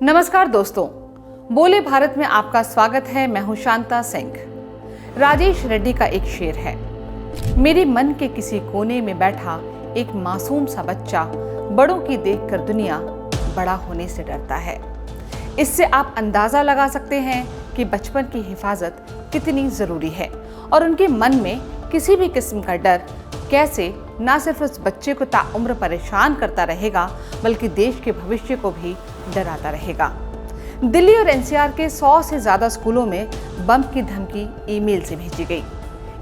नमस्कार दोस्तों, बोले भारत में आपका स्वागत है। मैं हूं शांता सिंह। राजेश रेड्डी का एक शेर है, मेरे मन के किसी कोने में बैठा एक मासूम सा बच्चा बड़ों की देखकर दुनिया बड़ा होने से डरता है। इससे आप अंदाजा लगा सकते हैं कि बचपन की हिफाजत कितनी जरूरी है और उनके मन में किसी भी किस्म का डर कैसे ना सिर्फ उस बच्चे को ताउम्र परेशान करता रहेगा बल्कि देश के भविष्य को भी डराता रहेगा। दिल्ली और एनसीआर के 100 से ज्यादा स्कूलों में बम की धमकी ईमेल से भेजी गई।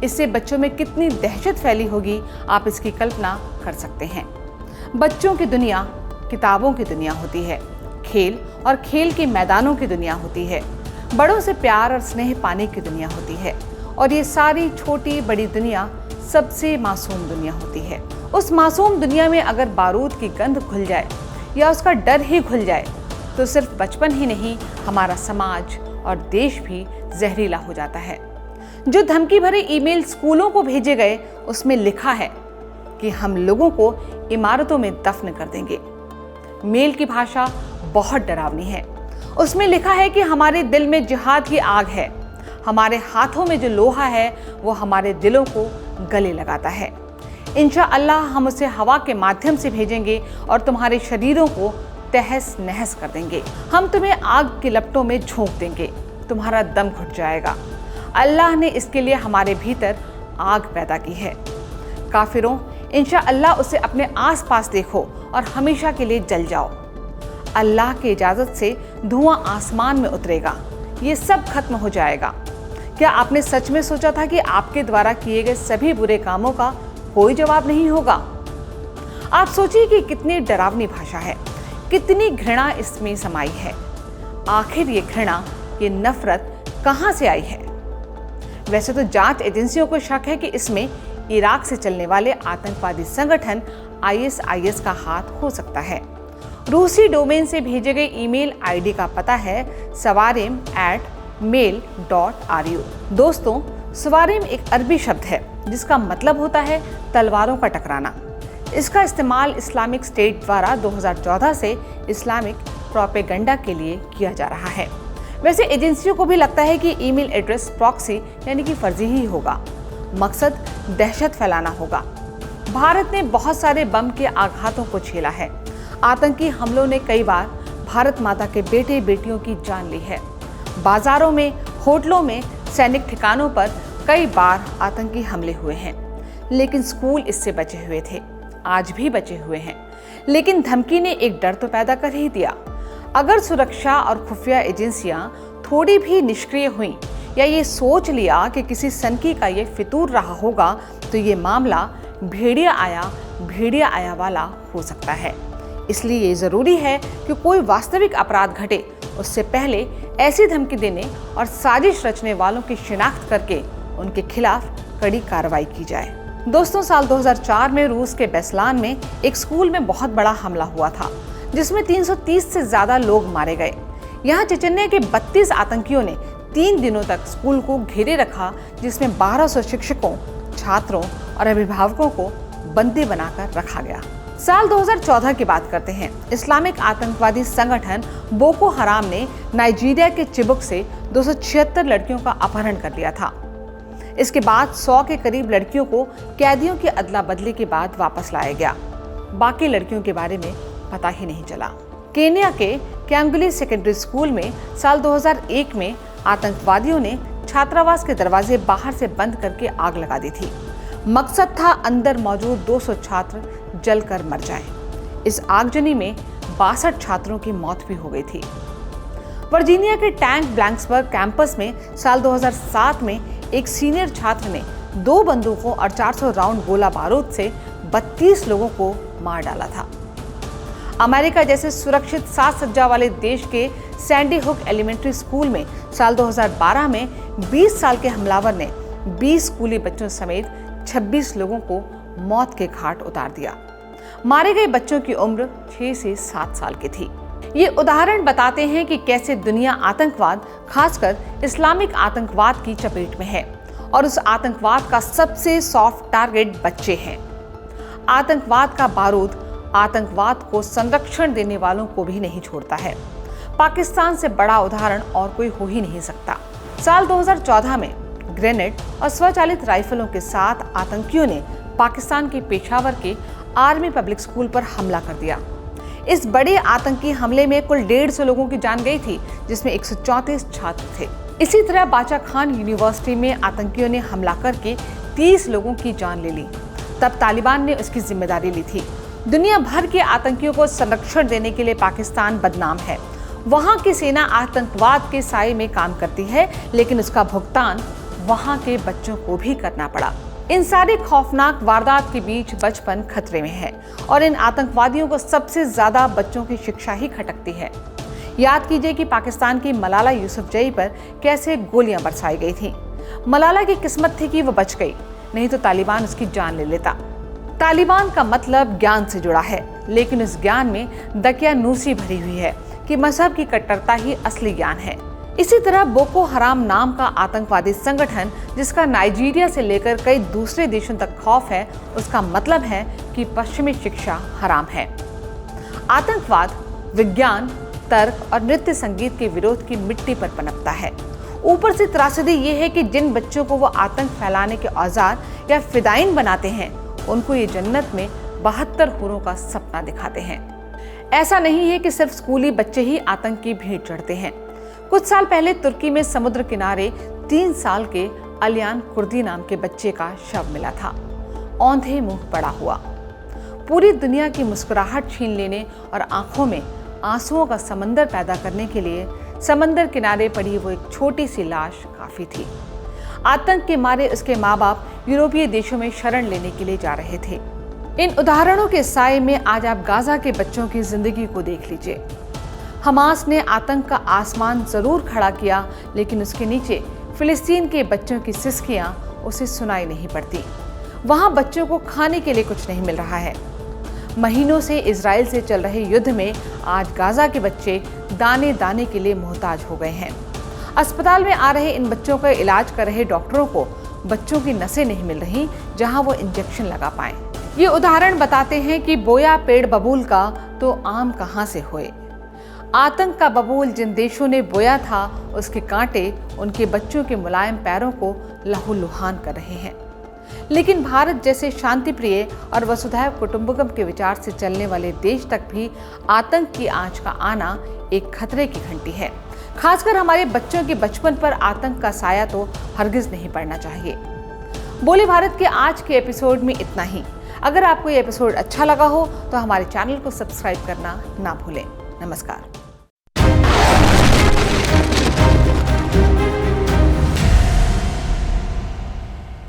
इससे बच्चों में कितनी दहशत फैली होगी, आप इसकी कल्पना कर सकते हैं। बच्चों की दुनिया किताबों की दुनिया होती है, खेल और खेल के मैदानों की दुनिया होती है, बड़ों से प्यार और स्नेह पाने की दुनिया होती है और ये सारी छोटी बड़ी दुनिया सबसे मासूम दुनिया होती है। उस मासूम दुनिया में अगर बारूद की गंध घुल जाए या उसका डर ही घुल जाए तो सिर्फ बचपन ही नहीं, हमारा समाज और देश भी जहरीला हो जाता है। जो धमकी भरे ईमेल स्कूलों को भेजे गए उसमें लिखा है कि हम लोगों को इमारतों में दफन कर देंगे। मेल की भाषा बहुत डरावनी है। उसमें लिखा है कि हमारे दिल में जिहाद की आग है, हमारे हाथों में जो लोहा है वो हमारे दिलों को गले लगाता है। इंशाअल्लाह हम उसे हवा के माध्यम से भेजेंगे और तुम्हारे शरीरों को तहस नहस कर देंगे। हम तुम्हें आग के लपटों में झोंक देंगे, तुम्हारा दम घुट जाएगा। अल्लाह ने इसके लिए हमारे भीतर आग पैदा की है। काफिरों, इंशाअल्लाह उसे अपने आसपास देखो और हमेशा के लिए जल जाओ। अल्लाह की इजाजत से धुआं आसमान में उतरेगा, ये सब खत्म हो जाएगा। क्या आपने सच में सोचा था कि आपके द्वारा किए गए सभी बुरे कामों का कोई जवाब नहीं होगा? आप सोचिए कि कितनी डरावनी भाषा है, कितनी घृणा इसमें समाई है। आखिर ये घृणा, ये नफरत कहां से आई है? वैसे तो जांच एजेंसियों को शक है कि इसमें इराक से चलने वाले आतंकवादी संगठन ISIS का हाथ हो सकता है। रूसी डोमेन से भेजे गए ईमेल आईडी का पता है savarim@mail.ru। दोस्तों, सवारिम एक अरबी शब्द है जिसका मतलब होता है तलवारों का टकराना। इसका इस्तेमाल इस्लामिक स्टेट द्वारा 2014 से इस्लामिक प्रोपेगेंडा के लिए किया जा रहा है। वैसे एजेंसियों को भी लगता है कि ईमेल एड्रेस प्रॉक्सी यानी कि फर्जी ही होगा। मकसद दहशत फैलाना होगा। भारत ने बहुत सारे बम के आघातों को झेला है। आतंकी हमलों ने कई बार भारत माता के बेटे बेटियों की जान ली है। बाजारों में, होटलों में, सैनिक ठिकानों पर कई बार आतंकी हमले हुए हैं, लेकिन स्कूल इससे बचे हुए थे, आज भी बचे हुए हैं। लेकिन धमकी ने एक डर तो पैदा कर ही दिया। अगर सुरक्षा और खुफिया एजेंसियां थोड़ी भी निष्क्रिय हुईं या ये सोच लिया कि किसी सनकी का ये फितूर रहा होगा तो ये मामला भेड़िया आया वाला हो सकता है। इसलिए ये जरूरी है कि कोई वास्तविक अपराध घटे उससे पहले ऐसी धमकी देने और साजिश रचने वालों की शिनाख्त करके उनके खिलाफ कड़ी कार्रवाई की जाए। दोस्तों, साल 2004 में रूस के बेस्लान में एक स्कूल में बहुत बड़ा हमला हुआ था जिसमें 330 से ज्यादा लोग मारे गए। यहाँ चेचन्या के 32 आतंकियों ने 3 दिनों तक स्कूल को घेरे रखा, जिसमें 1200 शिक्षकों, छात्रों और अभिभावकों को बंदी बनाकर रखा गया। साल 2014 की बात करते हैं। इस्लामिक आतंकवादी संगठन बोको हराम ने नाइजीरिया के चिबुक से 276 लड़कियों का अपहरण कर लिया था। इसके बाद 100 के करीब लड़कियों को कैदियों की अदला बदली के बाद वापस लाया गया। बाकी लड़कियों के बारे में पता ही नहीं चला। केन्या के कैंगुली सेकेंडरी स्कूल में साल 2001 में आतंकवादियों ने छात्रावास के दरवाजे बाहर से बंद करके आग लगा दी थी। मकसद था अंदर मौजूद 200 छात्र जलकर मर जाएं। इस आगजनी में 62 छात्रों की मौत भी हो गई थी। वर्जीनिया के टैंक ब्लैंक्सबर्ग कैंपस में साल 2007 में एक सीनियर छात्र ने 2 बंदूकों और 400 राउंड गोला बारूद से 32 लोगों को मार डाला था। अमेरिका जैसे सुरक्षित साज सज्जा वाले देश के सैंडी हुक एलिमेंट्री स्कूल में साल 2012 में 20 साल के हमलावर ने 20 स्कूली बच्चों समेत 26 लोगों को मौत के घाट उतार दिया। मारे गए बच्चों की उम्र 6 से 7 साल की थी। ये उदाहरण बताते हैं कि कैसे दुनिया आतंकवाद, खासकर इस्लामिक आतंकवाद की चपेट में है और उस आतंकवाद का सबसे सॉफ्ट टारगेट बच्चे हैं। आतंकवाद का बारूद आतंकवाद को संरक्षण देने वालों को भी नहीं छोड़ता है। पाकिस्तान से बड़ा उदाहरण और कोई हो ही नहीं सकता। साल 2014 में ग्रेनेड और स्वचालित राइफलों के साथ आतंकियों ने पाकिस्तान के पेशावर के आर्मी पब्लिक स्कूल पर हमला कर दिया। इस बड़े आतंकी हमले में कुल 150 लोगों की जान गई थी, जिसमें 134 छात्र थे। इसी तरह बाचा खान यूनिवर्सिटी में आतंकियों ने हमला करके 30 लोगों की जान ले ली। तब तालिबान ने उसकी जिम्मेदारी ली थी। दुनिया भर के आतंकियों को संरक्षण देने के लिए पाकिस्तान बदनाम है। वहां की सेना आतंकवाद के साए में काम करती है, लेकिन उसका भुगतान वहां के बच्चों को भी करना पड़ा। इन सारे खौफनाक वारदात के बीच बचपन खतरे में है और इन आतंकवादियों को सबसे ज्यादा बच्चों की शिक्षा ही खटकती है। याद कीजिए कि पाकिस्तान की मलाला यूसुफजई पर कैसे गोलियां बरसाई गई थी। मलाला की किस्मत थी कि वो बच गई, नहीं तो तालिबान उसकी जान ले लेता। तालिबान का मतलब ज्ञान से जुड़ा है, लेकिन इस ज्ञान में दकियानूसी भरी हुई है कि मजहब की कट्टरता ही असली ज्ञान है। इसी तरह बोको हराम नाम का आतंकवादी संगठन, जिसका नाइजीरिया से लेकर कई दूसरे देशों तक खौफ है, उसका मतलब है कि पश्चिमी शिक्षा हराम है। आतंकवाद विज्ञान, तर्क और नृत्य संगीत के विरोध की मिट्टी पर पनपता है। ऊपर से त्रासदी ये है कि जिन बच्चों को वो आतंक फैलाने के औजार या फिदाइन बनाते हैं, उनको ये जन्नत में 72 हूरों का सपना दिखाते हैं। ऐसा नहीं है कि सिर्फ स्कूली बच्चे ही आतंक की भीड़ चढ़ते हैं। कुछ साल पहले तुर्की में समुद्र किनारे 3 साल के अलियान कुर्दी नाम के बच्चे का शव मिला था, औंधे मुंह पड़ा हुआ। पूरी दुनिया की मुस्कुराहट छीन लेने और आंखों में आंसुओं का समंदर पैदा करने के लिए समंदर किनारे पड़ी वो एक छोटी सी लाश काफी थी। आतंक के मारे उसके माँ बाप यूरोपीय देशों में शरण लेने के लिए जा रहे थे। इन उदाहरणों के साए में आज आप गाजा के बच्चों की जिंदगी को देख लीजिए। हमास ने आतंक का आसमान जरूर खड़ा किया, लेकिन उसके नीचे फिलिस्तीन के बच्चों की सिसकियां उसे सुनाई नहीं पड़ती। वहां बच्चों को खाने के लिए कुछ नहीं मिल रहा है। महीनों से इजराइल से चल रहे युद्ध में आज गाजा के बच्चे दाने दाने के लिए मोहताज हो गए हैं। अस्पताल में आ रहे इन बच्चों का इलाज कर रहे डॉक्टरों को बच्चों की नसें नहीं मिल रही जहां वो इंजेक्शन लगा पाएं। ये उदाहरण बताते हैं कि बोया पेड़ बबूल का तो आम कहां से होए। आतंक का बबूल जिन देशों ने बोया था, उसके कांटे उनके बच्चों के मुलायम पैरों को लहूलुहान कर रहे हैं। लेकिन भारत जैसे शांति प्रिय और वसुधैव कुटुंबकम के विचार से चलने वाले देश तक भी आतंक की आंच का आना एक खतरे की घंटी है। खासकर हमारे बच्चों के बचपन पर आतंक का साया तो हरगिज नहीं पड़ना चाहिए। बोले भारत के आज के एपिसोड में इतना ही। अगर आपको ये एपिसोड अच्छा लगा हो तो हमारे चैनल को सब्सक्राइब करना ना भूलें। नमस्कार।